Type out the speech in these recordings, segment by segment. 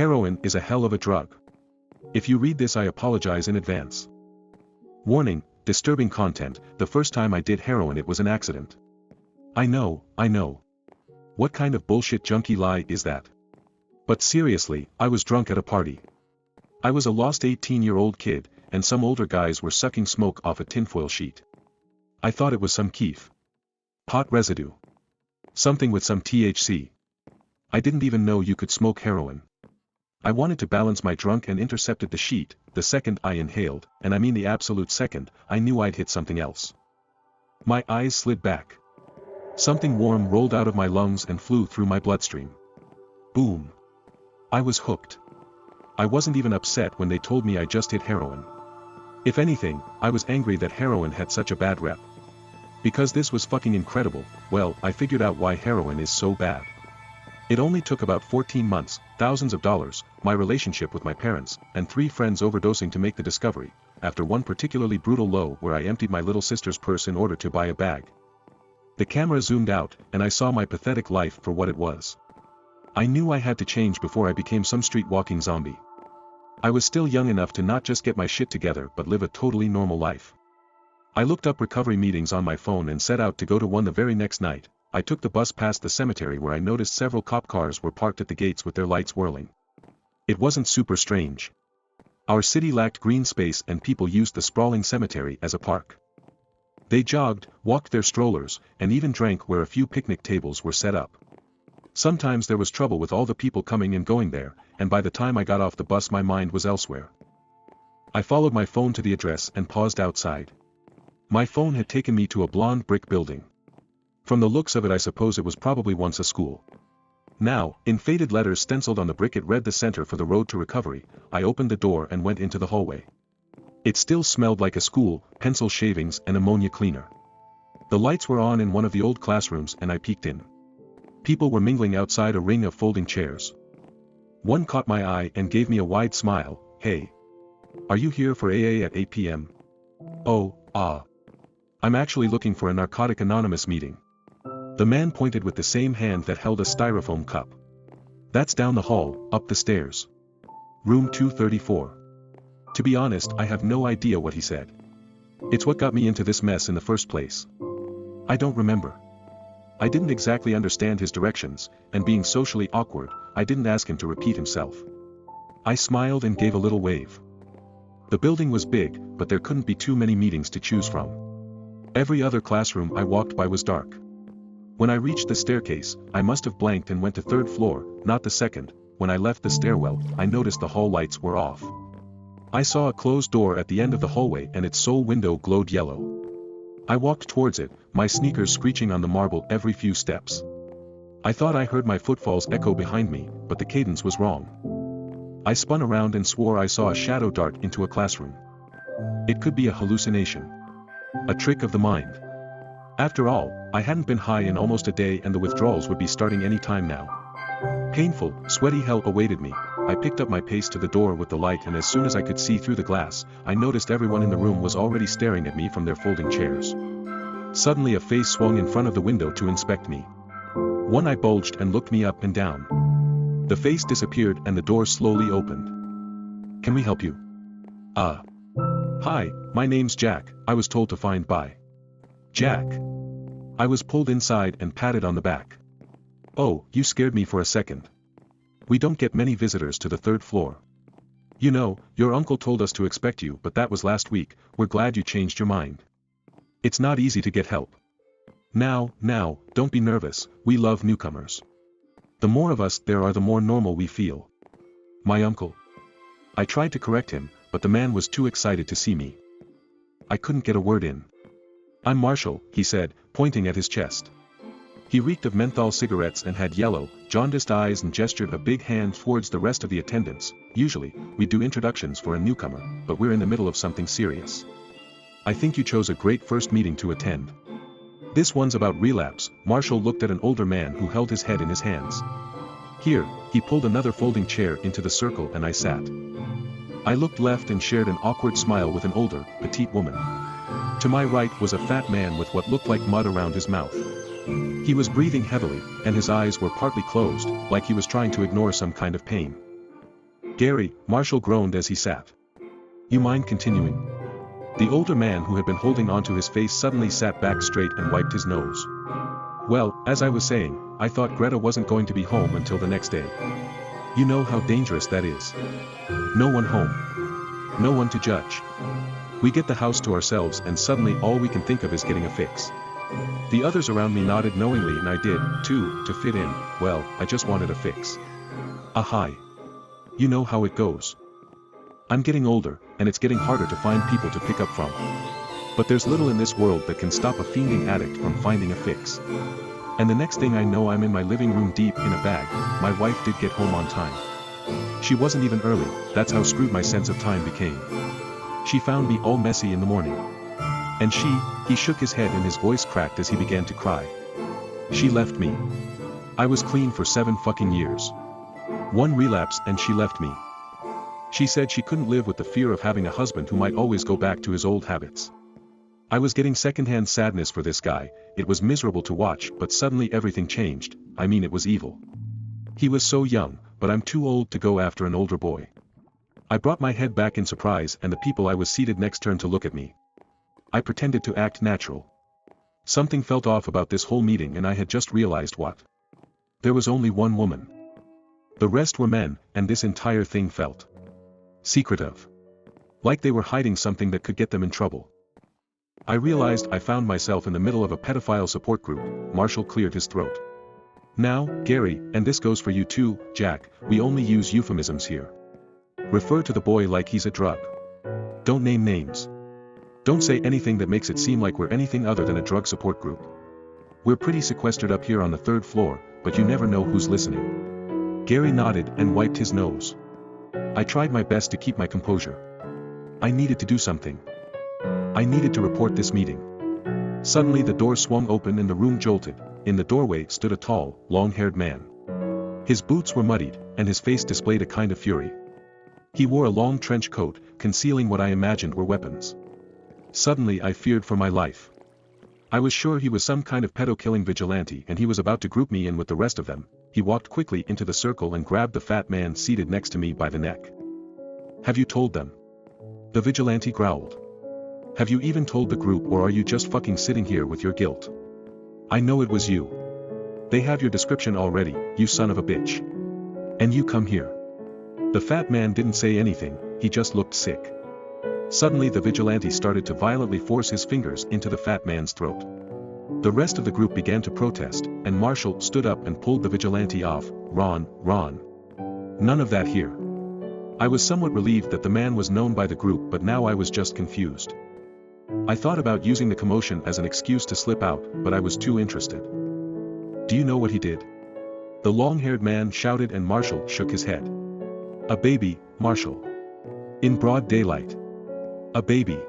Heroin is a hell of a drug. If you read this, I apologize in advance. Warning, disturbing content. The first time I did heroin it was an accident. I know. What kind of bullshit junkie lie is that? But seriously, I was drunk at a party. I was a lost 18-year-old kid, and some older guys were sucking smoke off a tinfoil sheet. I thought it was some keef. Pot residue. Something with some THC. I didn't even know you could smoke heroin. I wanted to balance my drunk and intercepted the sheet. The second I inhaled, and I mean the absolute second, I knew I'd hit something else. My eyes slid back. Something warm rolled out of my lungs and flew through my bloodstream. Boom. I was hooked. I wasn't even upset when they told me I just hit heroin. If anything, I was angry that heroin had such a bad rep. Because this was fucking incredible. Well, I figured out why heroin is so bad. It only took about 14 months, thousands of dollars, my relationship with my parents, and 3 friends overdosing to make the discovery, after one particularly brutal low where I emptied my little sister's purse in order to buy a bag. The camera zoomed out, and I saw my pathetic life for what it was. I knew I had to change before I became some street-walking zombie. I was still young enough to not just get my shit together but live a totally normal life. I looked up recovery meetings on my phone and set out to go to one the very next night. I took the bus past the cemetery where I noticed several cop cars were parked at the gates with their lights whirling. It wasn't super strange. Our city lacked green space and people used the sprawling cemetery as a park. They jogged, walked their strollers, and even drank where a few picnic tables were set up. Sometimes there was trouble with all the people coming and going there, and by the time I got off the bus my mind was elsewhere. I followed my phone to the address and paused outside. My phone had taken me to a blonde brick building. From the looks of it I suppose it was probably once a school. Now, in faded letters stenciled on the brick it read the Center for the Road to Recovery. I opened the door and went into the hallway. It still smelled like a school, pencil shavings and ammonia cleaner. The lights were on in one of the old classrooms and I peeked in. People were mingling outside a ring of folding chairs. One caught my eye and gave me a wide smile. Hey. Are you here for AA at 8 p.m? Oh, I'm actually looking for a Narcotic Anonymous meeting. The man pointed with the same hand that held a styrofoam cup. That's down the hall, up the stairs. Room 234. To be honest, I have no idea what he said. It's what got me into this mess in the first place. I don't remember. I didn't exactly understand his directions, and being socially awkward, I didn't ask him to repeat himself. I smiled and gave a little wave. The building was big, but there couldn't be too many meetings to choose from. Every other classroom I walked by was dark. When I reached the staircase, I must have blanked and went to 3rd floor, not the 2nd. When I left the stairwell, I noticed the hall lights were off. I saw a closed door at the end of the hallway and its sole window glowed yellow. I walked towards it, my sneakers screeching on the marble every few steps. I thought I heard my footfalls echo behind me, but the cadence was wrong. I spun around and swore I saw a shadow dart into a classroom. It could be a hallucination. A trick of the mind. After all, I hadn't been high in almost a day and the withdrawals would be starting any time now. Painful, sweaty hell awaited me. I picked up my pace to the door with the light and as soon as I could see through the glass, I noticed everyone in the room was already staring at me from their folding chairs. Suddenly a face swung in front of the window to inspect me. One eye bulged and looked me up and down. The face disappeared and the door slowly opened. Can we help you? Hi, my name's Jack, I was told to find by Jack. I was pulled inside and patted on the back. Oh, you scared me for a second. We don't get many visitors to the 3rd floor. You know, your uncle told us to expect you but that was last week. We're glad you changed your mind. It's not easy to get help. Now, don't be nervous, we love newcomers. The more of us there are the more normal we feel. My uncle. I tried to correct him, but the man was too excited to see me. I couldn't get a word in. I'm Marshall, he said, pointing at his chest. He reeked of menthol cigarettes and had yellow, jaundiced eyes and gestured a big hand towards the rest of the attendants. Usually, we do introductions for a newcomer, but we're in the middle of something serious. I think you chose a great first meeting to attend. This one's about relapse. Marshall looked at an older man who held his head in his hands. Here, he pulled another folding chair into the circle and I sat. I looked left and shared an awkward smile with an older, petite woman. To my right was a fat man with what looked like mud around his mouth. He was breathing heavily, and his eyes were partly closed, like he was trying to ignore some kind of pain. Gary, Marshall groaned as he sat. You mind continuing? The older man who had been holding onto his face suddenly sat back straight and wiped his nose. Well, as I was saying, I thought Greta wasn't going to be home until the next day. You know how dangerous that is. No one home. No one to judge. We get the house to ourselves and suddenly all we can think of is getting a fix. The others around me nodded knowingly and I did, too, to fit in. Well, I just wanted a fix. A hi. You know how it goes. I'm getting older, and it's getting harder to find people to pick up from. But there's little in this world that can stop a fiending addict from finding a fix. And the next thing I know I'm in my living room deep in a bag. My wife did get home on time. She wasn't even early, that's how screwed my sense of time became. She found me all messy in the morning. And he shook his head and his voice cracked as he began to cry. She left me. I was clean for 7 fucking years. One relapse and she left me. She said she couldn't live with the fear of having a husband who might always go back to his old habits. I was getting secondhand sadness for this guy. It was miserable to watch, but suddenly everything changed. I mean, it was evil. He was so young, but I'm too old to go after an older boy. I brought my head back in surprise and the people I was seated next turned to look at me. I pretended to act natural. Something felt off about this whole meeting and I had just realized what. There was only one woman. The rest were men, and this entire thing felt secretive. Like they were hiding something that could get them in trouble. I realized I found myself in the middle of a pedophile support group. Marshall cleared his throat. Now, Gary, and this goes for you too, Jack, we only use euphemisms here. Refer to the boy like he's a drug. Don't name names. Don't say anything that makes it seem like we're anything other than a drug support group. We're pretty sequestered up here on the 3rd floor, but you never know who's listening. Gary nodded and wiped his nose. I tried my best to keep my composure. I needed to do something. I needed to report this meeting. Suddenly the door swung open and the room jolted. In the doorway stood a tall, long-haired man. His boots were muddied, and his face displayed a kind of fury. He wore a long trench coat, concealing what I imagined were weapons. Suddenly I feared for my life. I was sure he was some kind of pedo-killing vigilante and he was about to group me in with the rest of them. He walked quickly into the circle and grabbed the fat man seated next to me by the neck. Have you told them? The vigilante growled. Have you even told the group, or are you just fucking sitting here with your guilt? I know it was you. They have your description already, you son of a bitch. And you come here. The fat man didn't say anything, he just looked sick. Suddenly the vigilante started to violently force his fingers into the fat man's throat. The rest of the group began to protest, and Marshall stood up and pulled the vigilante off. Ron. None of that here. I was somewhat relieved that the man was known by the group, but now I was just confused. I thought about using the commotion as an excuse to slip out, but I was too interested. Do you know what he did? The long-haired man shouted and Marshall shook his head. A baby, Marshall. In broad daylight. A baby.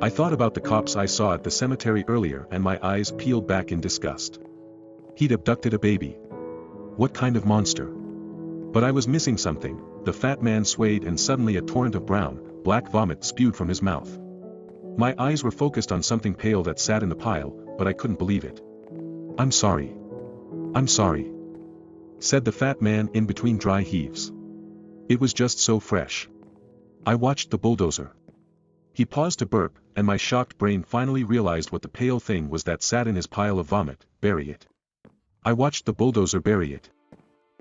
I thought about the cops I saw at the cemetery earlier and my eyes peeled back in disgust. He'd abducted a baby. What kind of monster? But I was missing something. The fat man swayed and suddenly a torrent of brown, black vomit spewed from his mouth. My eyes were focused on something pale that sat in the pile, but I couldn't believe it. I'm sorry, said the fat man in between dry heaves. It was just so fresh. I watched the bulldozer. He paused to burp, and my shocked brain finally realized what the pale thing was that sat in his pile of vomit. Bury it. I watched the bulldozer bury it.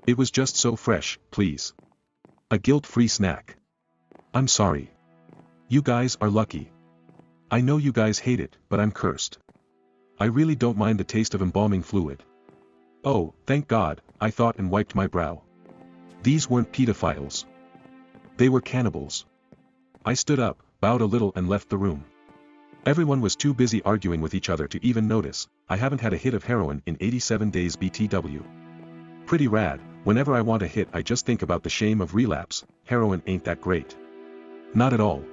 It was just so fresh, please. A guilt-free snack. I'm sorry. You guys are lucky. I know you guys hate it, but I'm cursed. I really don't mind the taste of embalming fluid. Oh, thank God, I thought and wiped my brow. These weren't pedophiles. They were cannibals. I stood up, bowed a little and left the room. Everyone was too busy arguing with each other to even notice. I haven't had a hit of heroin in 87 days BTW. Pretty rad. Whenever I want a hit I just think about the shame of relapse. Heroin ain't that great. Not at all.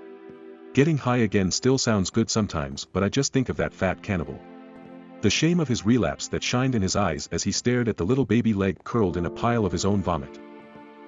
Getting high again still sounds good sometimes, but I just think of that fat cannibal. The shame of his relapse that shined in his eyes as he stared at the little baby leg curled in a pile of his own vomit.